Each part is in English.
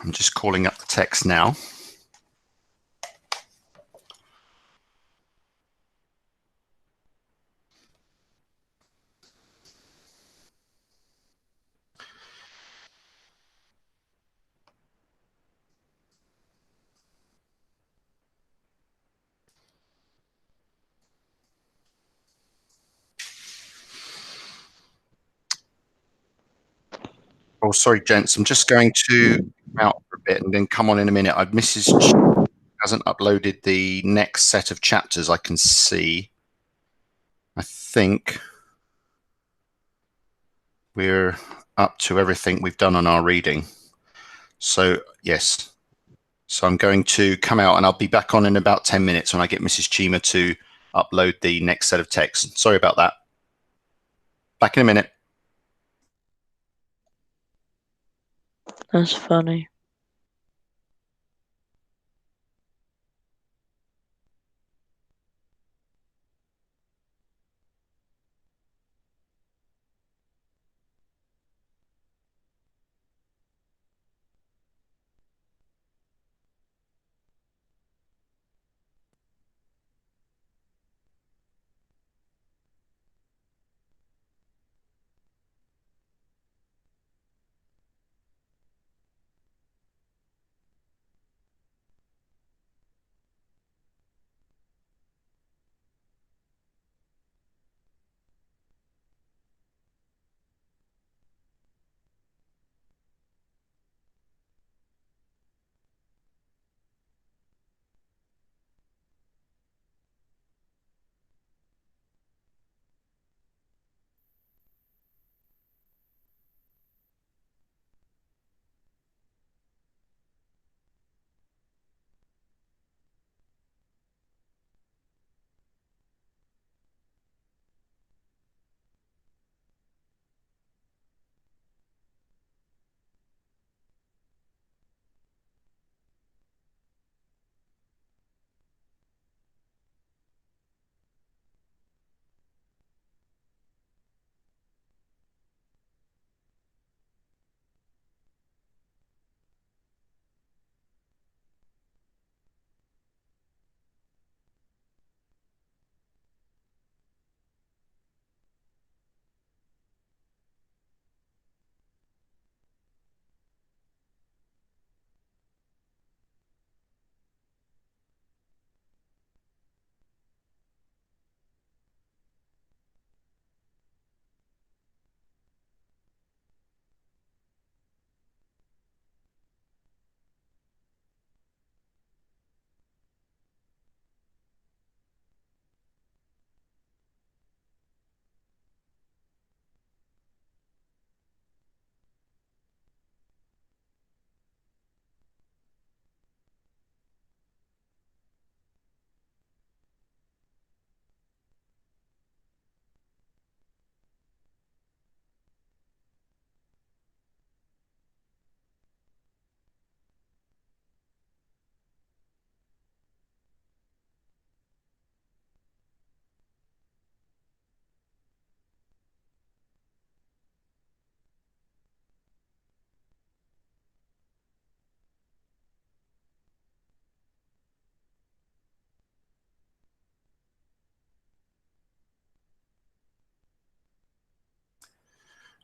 I'm just calling up the text now. Oh, sorry, gents. I'm just going to come out for a bit and then come on in a minute. Mrs. hasn't uploaded the next set of chapters I can see. I think we're up to everything we've done on our reading. So, yes. So I'm going to come out and I'll be back on in about 10 minutes when I get Mrs. Chima to upload the next set of text. Sorry about that. Back in a minute. That's funny.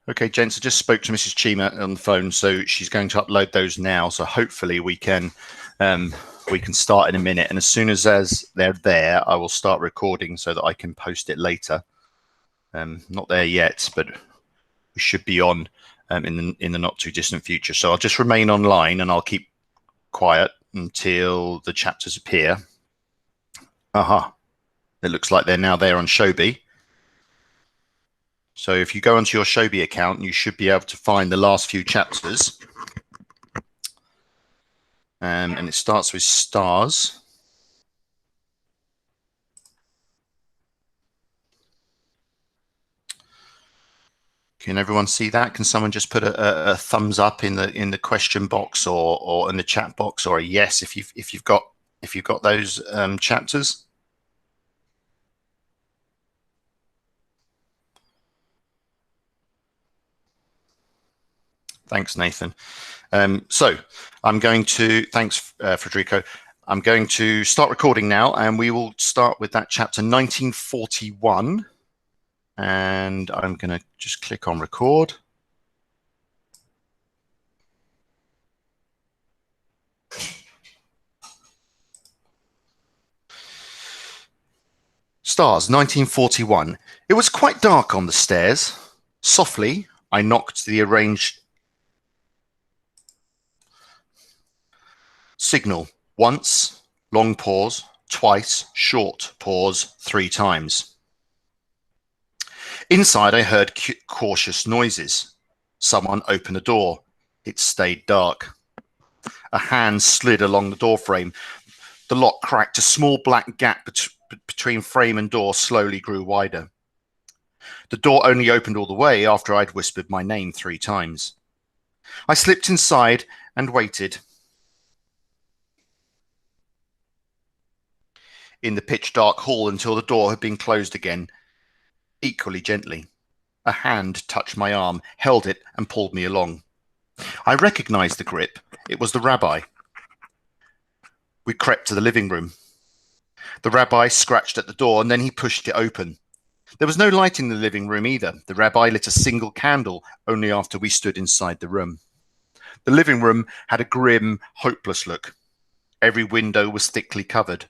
Okay, gents, I just spoke to Mrs. Chima on the phone, so she's going to upload those now. So hopefully we can start in a minute, and as soon as they're there, I will start recording so that I can post it later. Not there yet, but we should be on in the not too distant future. So I'll just remain online and I'll keep quiet until the chapters appear. Aha! It looks like they're now there on Shobi. So if you go onto your Shobi account, you should be able to find the last few chapters. And it starts with stars. Can everyone see that? Can someone just put a thumbs up in the question box or in the chat box, or a yes if you've got those chapters? Thanks, Nathan. So I'm going to, thanks, Federico. I'm going to start recording now, and we will start with that chapter 1941. And I'm going to just click on record. Stars, 1941. It was quite dark on the stairs. Softly, I knocked the arranged signal once, long pause, twice, short pause, 3 times. Inside, I heard cautious noises. Someone opened a door. It stayed dark. A hand slid along the door frame. The lock cracked. A small black gap between frame and door slowly grew wider. The door only opened all the way after I'd whispered my name 3 times. I slipped inside and waited. In the pitch-dark hall until the door had been closed again, equally gently. A hand touched my arm, held it, and pulled me along. I recognized the grip. It was the rabbi. We crept to the living room. The rabbi scratched at the door, and then he pushed it open. There was no light in the living room either. The rabbi lit a single candle only after we stood inside the room. The living room had a grim, hopeless look. Every window was thickly covered.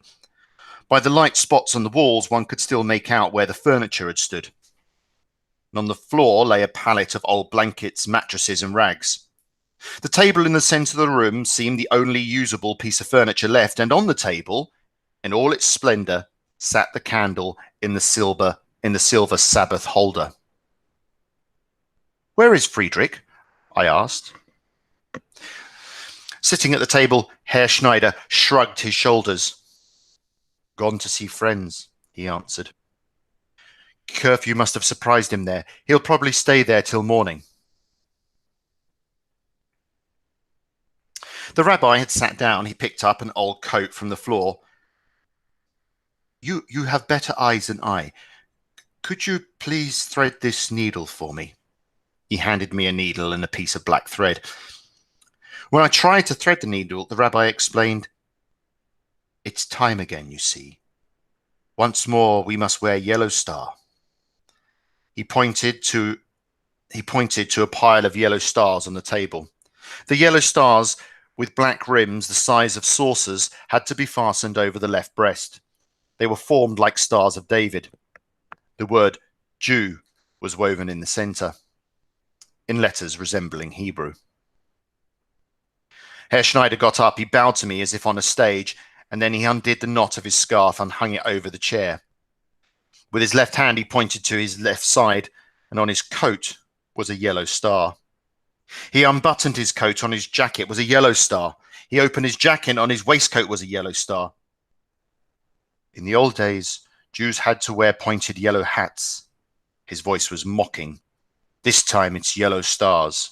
By the light spots on the walls, one could still make out where the furniture had stood. And on the floor lay a pallet of old blankets, mattresses, and rags. The table in the centre of the room seemed the only usable piece of furniture left, and on the table, in all its splendour, sat the candle in the silver Sabbath holder. "Where is Friedrich?" I asked. Sitting at the table, Herr Schneider shrugged his shoulders. "Gone to see friends," he answered. "Curfew must have surprised him there. He'll probably stay there till morning." The rabbi had sat down. He picked up an old coat from the floor. You have better eyes than I. Could you please thread this needle for me?" He handed me a needle and a piece of black thread. When I tried to thread the needle, the rabbi explained, "It's time again, you see. Once more we must wear yellow star." He pointed to a pile of yellow stars on the table. The yellow stars, with black rims the size of saucers, had to be fastened over the left breast. They were formed like stars of David. The word Jew was woven in the center, in letters resembling Hebrew. Herr Schneider got up. He bowed to me as if on a stage, and then he undid the knot of his scarf and hung it over the chair. With his left hand, he pointed to his left side, and on his coat was a yellow star. He unbuttoned his coat. On his jacket was a yellow star. He opened his jacket. On his waistcoat was a yellow star. In the old days, Jews had to wear pointed yellow hats. His voice was mocking. This time it's yellow stars.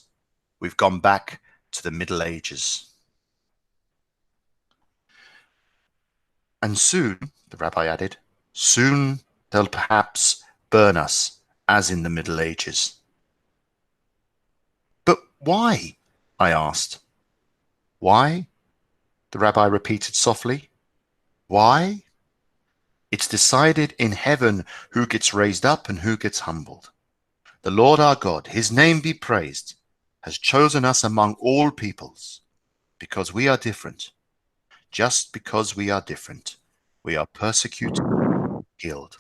We've gone back to the Middle Ages. And soon, the rabbi added, soon they'll perhaps burn us, as in the Middle Ages. But why? I asked. Why? The rabbi repeated softly. Why? It's decided in heaven who gets raised up and who gets humbled. The Lord our God, his name be praised, has chosen us among all peoples because we are different. Just because we are different, we are persecuted, killed.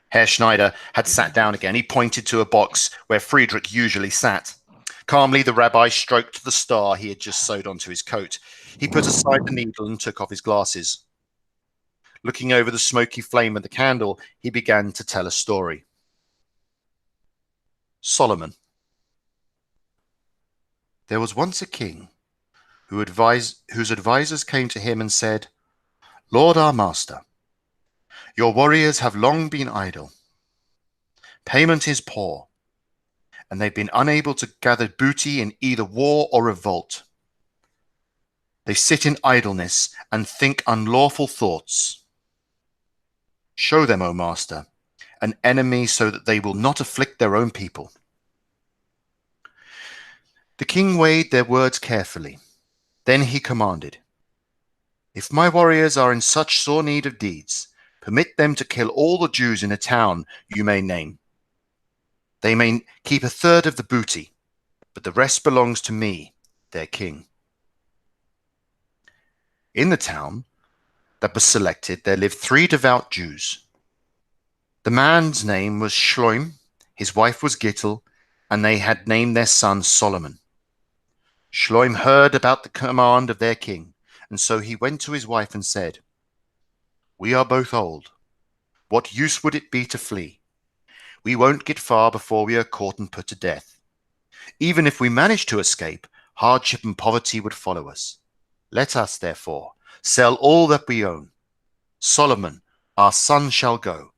Herr Schneider had sat down again. He pointed to a box where Friedrich usually sat. Calmly, the rabbi stroked the star he had just sewed onto his coat. He put aside the needle and took off his glasses. Looking over the smoky flame of the candle, he began to tell a story. Solomon. There was once a king whose advisors came to him and said, Lord our master, your warriors have long been idle. Payment is poor, and they've been unable to gather booty in either war or revolt. They sit in idleness and think unlawful thoughts. Show them, O master, an enemy so that they will not afflict their own people. The king weighed their words carefully. Then he commanded, "If my warriors are in such sore need of deeds, permit them to kill all the Jews in a town you may name. They may keep a third of the booty, but the rest belongs to me, their king." In the town that was selected, there lived 3 devout Jews. The man's name was Shloim, his wife was Gittel, and they had named their son Solomon. Shloim heard about the command of their king, and so he went to his wife and said, "We are both old. What use would it be to flee? We won't get far before we are caught and put to death. Even if we manage to escape, hardship and poverty would follow us. Let us, therefore, sell all that we own. Solomon, our son, shall go.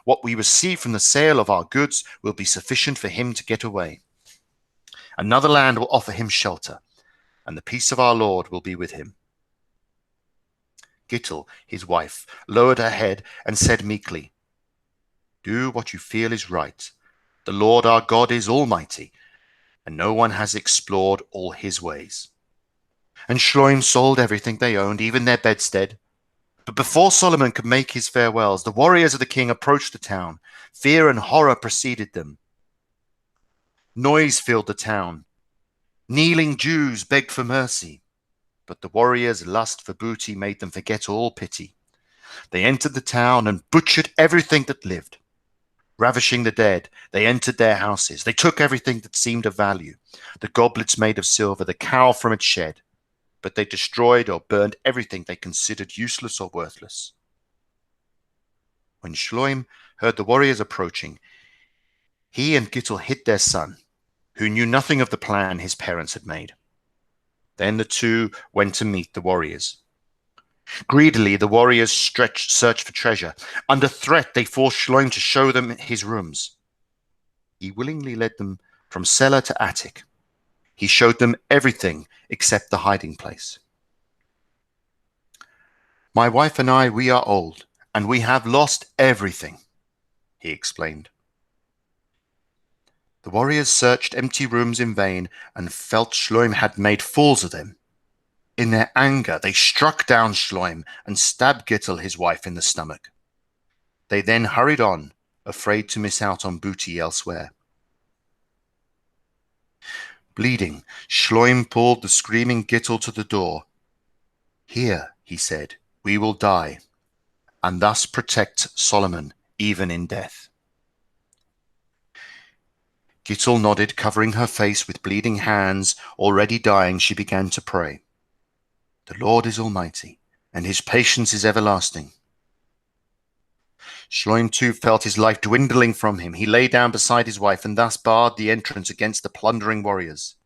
What we receive from the sale of our goods will be sufficient for him to get away. Another land will offer him shelter, and the peace of our Lord will be with him." Gittel, his wife, lowered her head and said meekly, "Do what you feel is right. The Lord our God is almighty, and no one has explored all his ways." And Shloim sold everything they owned, even their bedstead. But before Solomon could make his farewells, the warriors of the king approached the town. Fear and horror preceded them. Noise filled the town. Kneeling Jews begged for mercy, but the warriors' lust for booty made them forget all pity. They entered the town and butchered everything that lived. Ravishing the dead, they entered their houses. They took everything that seemed of value, the goblets made of silver, the cow from its shed, but they destroyed or burned everything they considered useless or worthless. When Shloim heard the warriors approaching, he and Gittel hid their son, who knew nothing of the plan his parents had made. Then the 2 went to meet the warriors. Greedily, the warriors searched for treasure. Under threat, they forced Shloim to show them his rooms. He willingly led them from cellar to attic. He showed them everything except the hiding place. "My wife and I, we are old, and we have lost everything," he explained. The warriors searched empty rooms in vain and felt Shloim had made fools of them. In their anger, they struck down Shloim and stabbed Gittel, his wife, in the stomach. They then hurried on, afraid to miss out on booty elsewhere. Bleeding, Shloim pulled the screaming Gittel to the door. "Here," he said, "we will die, and thus protect Solomon even in death." Gittel nodded, covering her face with bleeding hands. Already dying, she began to pray. "The Lord is almighty, and his patience is everlasting." Shloim too felt his life dwindling from him. He lay down beside his wife and thus barred the entrance against the plundering warriors.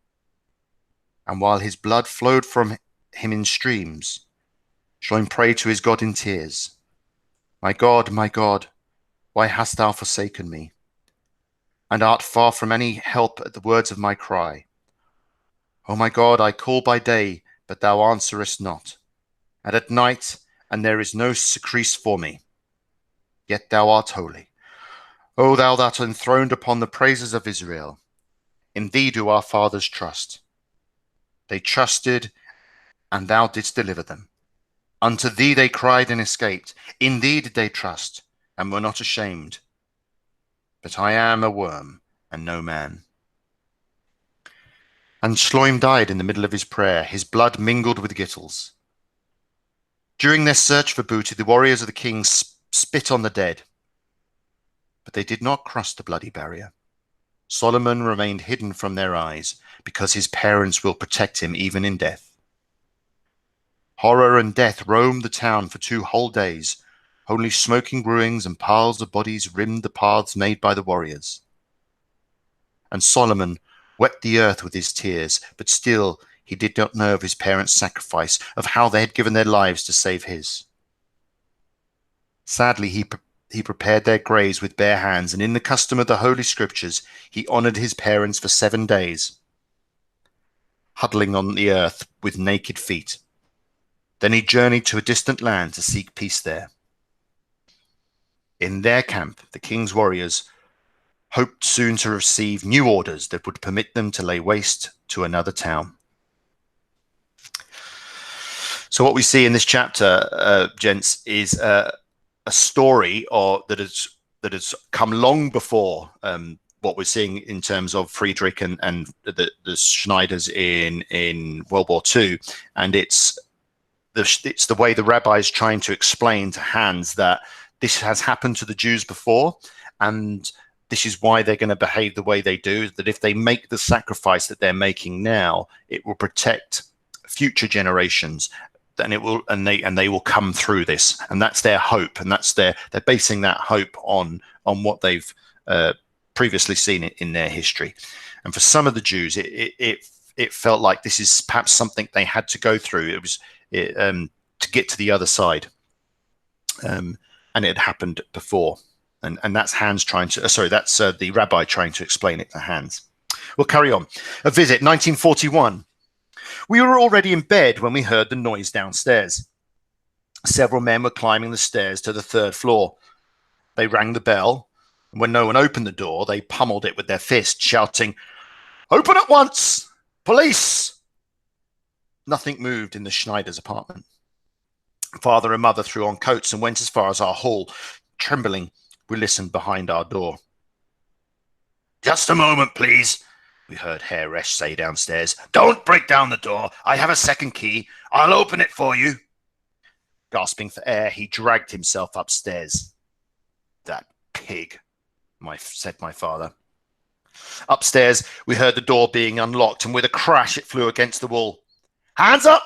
And while his blood flowed from him in streams, Shloim prayed to his God in tears. my God, why hast thou forsaken me? And art far from any help at the words of my cry. O my God, I call by day, but thou answerest not, and at night, and there is no surcease for me. Yet thou art holy. O thou that art enthroned upon the praises of Israel, in thee do our fathers trust. They trusted, and thou didst deliver them. Unto thee they cried and escaped. In thee did they trust, and were not ashamed. But I am a worm, and no man. And Shloim died in the middle of his prayer, his blood mingled with Gittel's. During their search for booty, the warriors of the king spit on the dead, but they did not cross the bloody barrier. Solomon remained hidden from their eyes, because his parents will protect him even in death. Horror and death roamed the town for 2 whole days. Only smoking ruins and piles of bodies rimmed the paths made by the warriors. And Solomon wet the earth with his tears, but still he did not know of his parents' sacrifice, of how they had given their lives to save his. Sadly, he prepared their graves with bare hands, and in the custom of the Holy Scriptures, he honored his parents for 7 days, huddling on the earth with naked feet. Then he journeyed to a distant land to seek peace there. In their camp, the king's warriors hoped soon to receive new orders that would permit them to lay waste to another town. So what we see in this chapter, gents, is a story that has come long before what we're seeing in terms of Friedrich and the Schneiders in World War II, and it's the way the rabbi is trying to explain to Hans that this has happened to the Jews before, and this is why they're going to behave the way they do. That if they make the sacrifice that they're making now, it will protect future generations. And it will, and they will come through this, and that's their hope, and they're basing that hope on what they've previously seen in their history. And for some of the Jews, it felt like this is perhaps something they had to go through. It was to get to the other side, and it had happened before. And that's Hans trying to. That's the rabbi trying to explain it to Hans. We'll carry on. A visit, 1941. We were already in bed when we heard the noise downstairs. Several men were climbing the stairs to the third floor. They rang the bell, and when no one opened the door, they pummeled it with their fists, shouting, "Open at once! Police!" Nothing moved in the Schneider's apartment. Father and mother threw on coats and went as far as our hall. Trembling, we listened behind our door. "Just a moment, please," we heard Herr Resch say downstairs. "Don't break down the door. I have a second key. I'll open it for you." Gasping for air, he dragged himself upstairs. "That pig," said my father. Upstairs, we heard the door being unlocked, and with a crash, it flew against the wall. "Hands up!"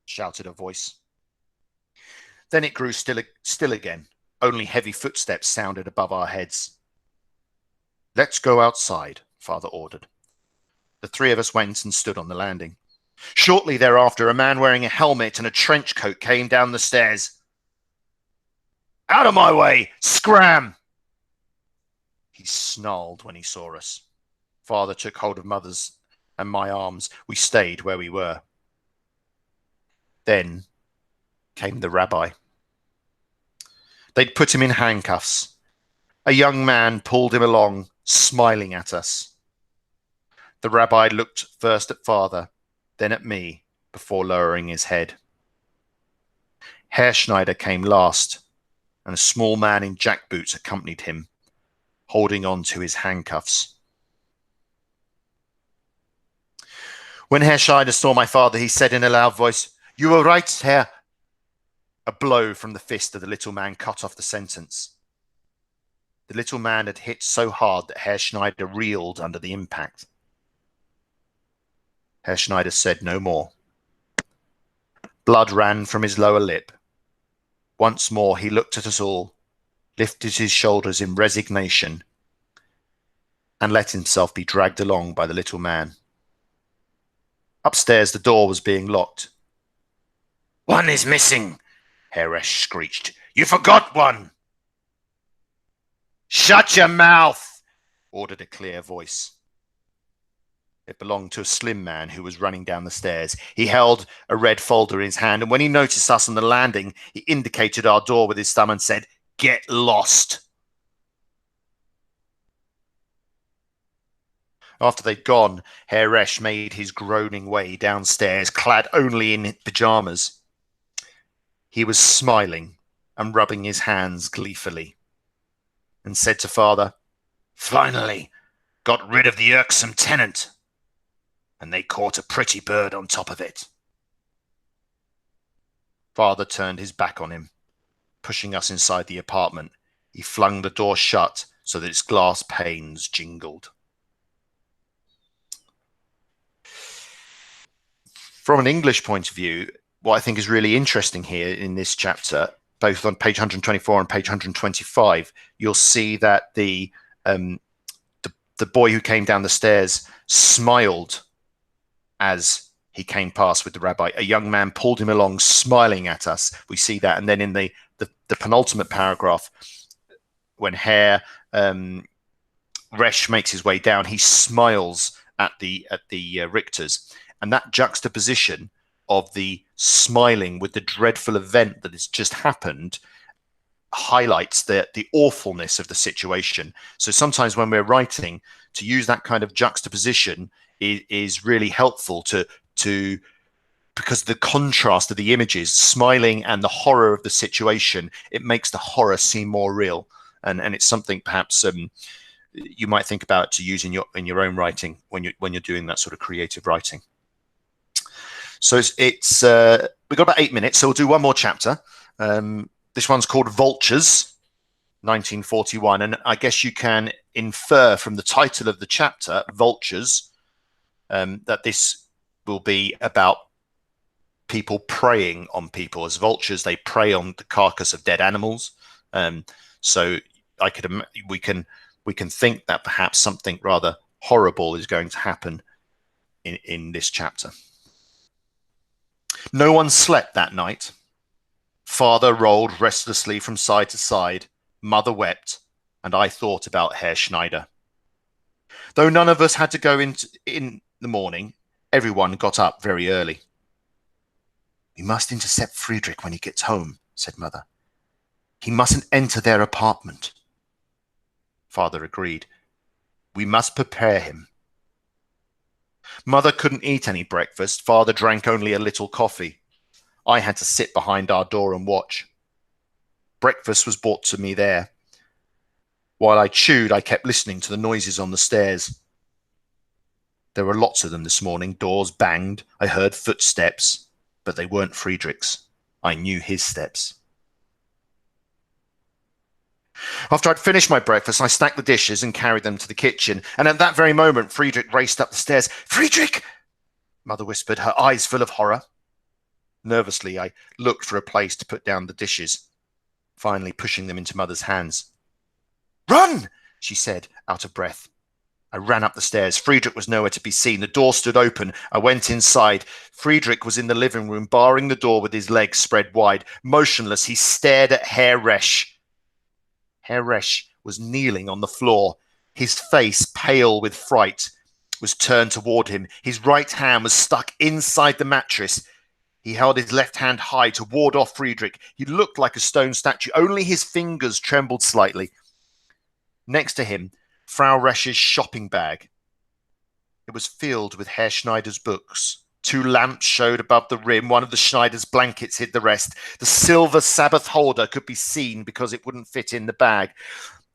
shouted a voice. Then it grew still again. Only heavy footsteps sounded above our heads. "Let's go outside," Father ordered. The three of us went and stood on the landing. Shortly thereafter, a man wearing a helmet and a trench coat came down the stairs. "Out of my way! Scram!" He snarled when he saw us. Father took hold of Mother's and my arms. We stayed where we were. Then came the rabbi. They'd put him in handcuffs. A young man pulled him along, smiling at us. The rabbi looked first at Father, then at me, before lowering his head. Herr Schneider came last, and a small man in jackboots accompanied him, holding on to his handcuffs. When Herr Schneider saw my father, he said in a loud voice, "You were right, Herr." A blow from the fist of the little man cut off the sentence. The little man had hit so hard that Herr Schneider reeled under the impact. Herr Schneider said no more. Blood ran from his lower lip. Once more he looked at us all, lifted his shoulders in resignation, and let himself be dragged along by the little man. Upstairs, the door was being locked. "One is missing," Herr Resch screeched. "You forgot one." "Shut your mouth," ordered a clear voice. It belonged to a slim man who was running down the stairs. He held a red folder in his hand, and when he noticed us on the landing, he indicated our door with his thumb and said, "Get lost." After they'd gone, Herr Resch made his groaning way downstairs, clad only in pajamas. He was smiling and rubbing his hands gleefully, and said to Father, "Finally, got rid of the irksome tenant, and they caught a pretty bird on top of it." Father turned his back on him, pushing us inside the apartment. He flung the door shut so that its glass panes jingled. From an English point of view, what I think is really interesting here in this chapter, both on page 124 and page 125, you'll see that the boy who came down the stairs smiled as he came past with the rabbi. A young man pulled him along, smiling at us. We see that. And then in the penultimate paragraph, when Herr Resch makes his way down, he smiles at the Richters. And that juxtaposition of the smiling with the dreadful event that has just happened highlights the awfulness of the situation. So sometimes when we're writing, to use that kind of juxtaposition is really helpful to because the contrast of the images, smiling and the horror of the situation, it makes the horror seem more real. And it's something perhaps you might think about to use in your own writing when you're doing that sort of creative writing. So it's we've got about 8 minutes, so we'll do one more chapter. This one's called Vultures, 1941, and I guess you can infer from the title of the chapter, Vultures, that this will be about people preying on people. As vultures, they prey on the carcass of dead animals. So we can think that perhaps something rather horrible is going to happen in this chapter. No one slept that night. Father rolled restlessly from side to side. Mother wept, and I thought about Herr Schneider. Though none of us had to go in the morning, everyone got up very early. We must intercept Friedrich when he gets home, said Mother. He mustn't enter their apartment. Father agreed. We must prepare him. Mother couldn't eat any breakfast. Father drank only a little coffee. I had to sit behind our door and watch. Breakfast was brought to me there. While I chewed, I kept listening to the noises on the stairs. There were lots of them this morning. Doors banged. I heard footsteps, but they weren't Friedrich's. I knew his steps. After I'd finished my breakfast, I stacked the dishes and carried them to the kitchen. And at that very moment, Friedrich raced up the stairs. Friedrich! Mother whispered, her eyes full of horror. Nervously, I looked for a place to put down the dishes, finally pushing them into Mother's hands. Run! She said, out of breath. I ran up the stairs. Friedrich was nowhere to be seen. The door stood open. I went inside. Friedrich was in the living room, barring the door with his legs spread wide. Motionless, he stared at Herr Resch. Herr Resch was kneeling on the floor. His face, pale with fright, was turned toward him. His right hand was stuck inside the mattress. He held his left hand high to ward off Friedrich. He looked like a stone statue. Only his fingers trembled slightly. Next to him, Frau Resch's shopping bag. It was filled with Herr Schneider's books. 2 lamps showed above the rim. One of the Schneider's blankets hid the rest. The silver Sabbath holder could be seen because it wouldn't fit in the bag.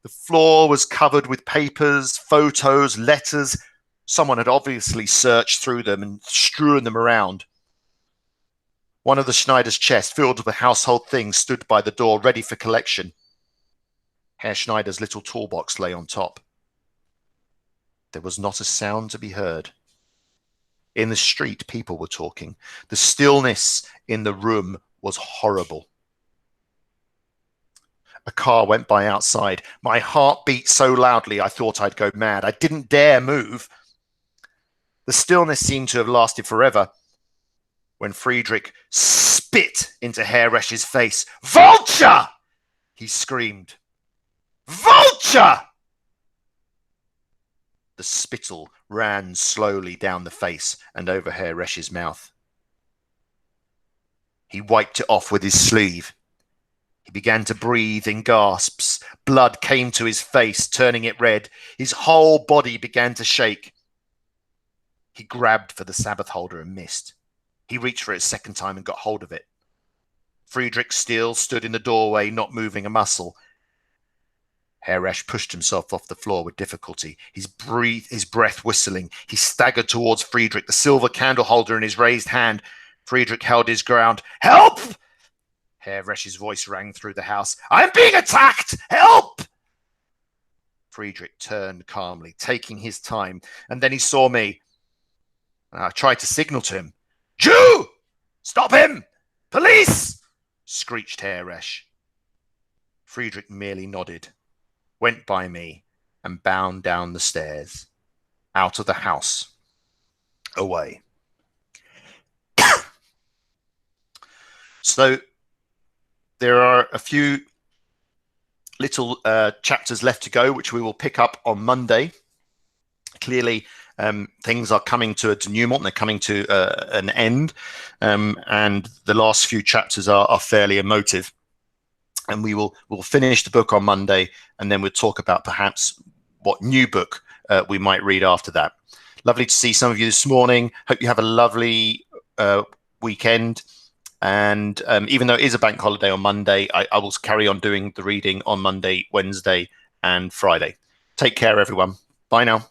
The floor was covered with papers, photos, letters. Someone had obviously searched through them and strewn them around. One of the Schneider's chests, filled with household things, stood by the door, ready for collection. Herr Schneider's little toolbox lay on top. There was not a sound to be heard. In the street, people were talking. The stillness in the room was horrible. A car went by outside. My heart beat so loudly I thought I'd go mad. I didn't dare move. The stillness seemed to have lasted forever when Friedrich spit into Herr Resch's face. Vulture! He screamed. Vulture! The spittle ran slowly down the face and over Herr Resch's mouth. He wiped it off with his sleeve. He began to breathe in gasps. Blood came to his face, turning it red. His whole body began to shake. He grabbed for the Sabbath holder and missed. He reached for it a second time and got hold of it. Friedrich still stood in the doorway, not moving a muscle. Herr Resch pushed himself off the floor with difficulty, his breath whistling. He staggered towards Friedrich, the silver candle holder in his raised hand. Friedrich held his ground. Help! Herr Resch's voice rang through the house. I'm being attacked! Help! Friedrich turned calmly, taking his time, and then he saw me. I tried to signal to him. Jew! Stop him! Police! Screeched Herr Resch. Friedrich merely nodded, went by me, and bound down the stairs, out of the house, away. So there are a few little chapters left to go, which we will pick up on Monday. Clearly, things are coming to a denouement, they're coming to an end, and the last few chapters are fairly emotive. and we'll finish the book on Monday, and then we'll talk about perhaps what new book we might read after that. Lovely to see some of you this morning. Hope you have a lovely weekend. And even though it is a bank holiday on Monday, I will carry on doing the reading on Monday, Wednesday, and Friday. Take care, everyone. Bye now.